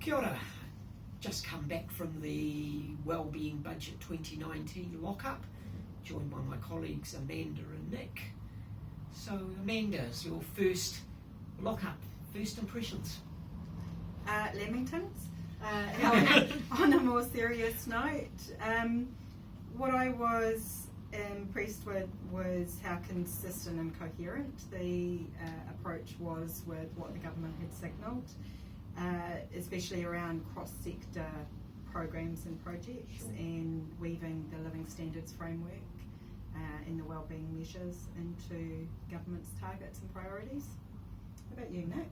Kia ora. Just come back from the Wellbeing Budget 2019 lockup, joined by my colleagues Amanda and Nick. So Amanda, it's your first lockup, first impressions? Lamingtons. On a more serious note, what I was impressed with was how consistent and coherent the approach was with what the government had signalled, especially around cross-sector programs and projects, Sure. and weaving the living standards framework and the wellbeing measures into government's targets and priorities. How about you, Nick?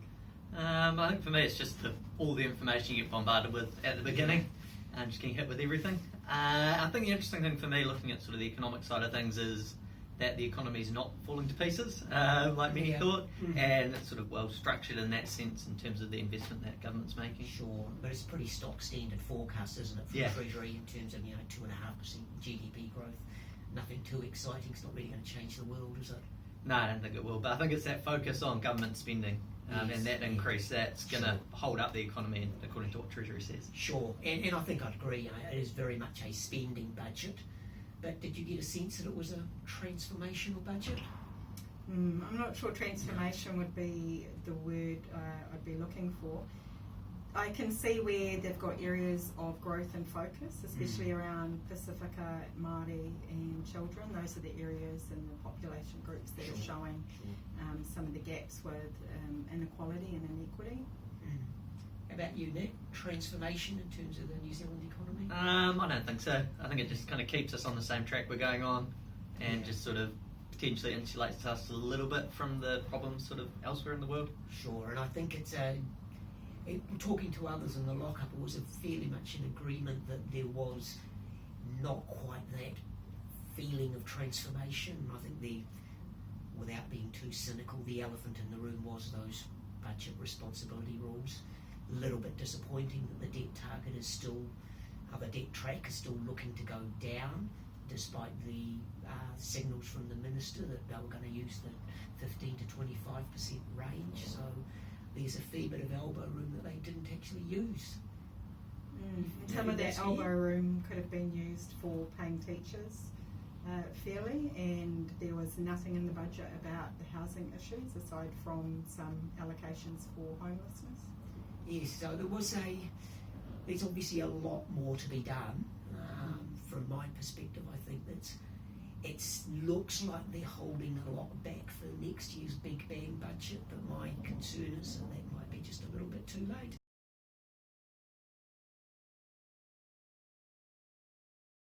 I think for me it's just all the information you get bombarded with at the beginning and just getting hit with everything. I think the interesting thing for me looking at sort of the economic side of things is that the economy is not falling to pieces like many thought, and it's sort of well structured in that sense in terms of the investment that government's making. Sure, but it's a pretty stock standard forecast, isn't it, from Treasury in terms of 2.5% GDP growth. Nothing too exciting. It's not really going to change the world, is it? No, I don't think it will, but I think it's that focus on government spending and that increase that's going to hold up the economy according to what Treasury says. Sure, and I think I'd agree, it is very much a spending budget, but did you get a sense that it was a transformational budget? I'm not sure transformation would be the word I'd be looking for. I can see where they've got areas of growth and focus, especially around Pacifica, Māori and children. Those are the areas and the population groups that are showing some of the gaps with inequality and inequity. How about you, Nick? Transformation in terms of the New Zealand economy? I don't think so. I think it just kind of keeps us on the same track we're going on and just sort of potentially insulates us a little bit from the problems sort of elsewhere in the world. Sure, and I think it's talking to others in the lockup, it was fairly much an agreement that there was not quite that feeling of transformation. I think without being too cynical, the elephant in the room was those budget responsibility rules. A little bit disappointing that the debt target is still, the debt track is still looking to go down, despite the signals from the minister that they were going to use the 15 to 25% range. So there's a fair bit of elbow room that they didn't actually use. Some of that elbow room could have been used for paying teachers fairly, and there was nothing in the budget about the housing issues aside from some allocations for homelessness. Yes, so there's obviously a lot more to be done. From my perspective, I think that it looks like they're holding a lot back for next year's Big Bang budget, but my concern is that might be just a little bit too late.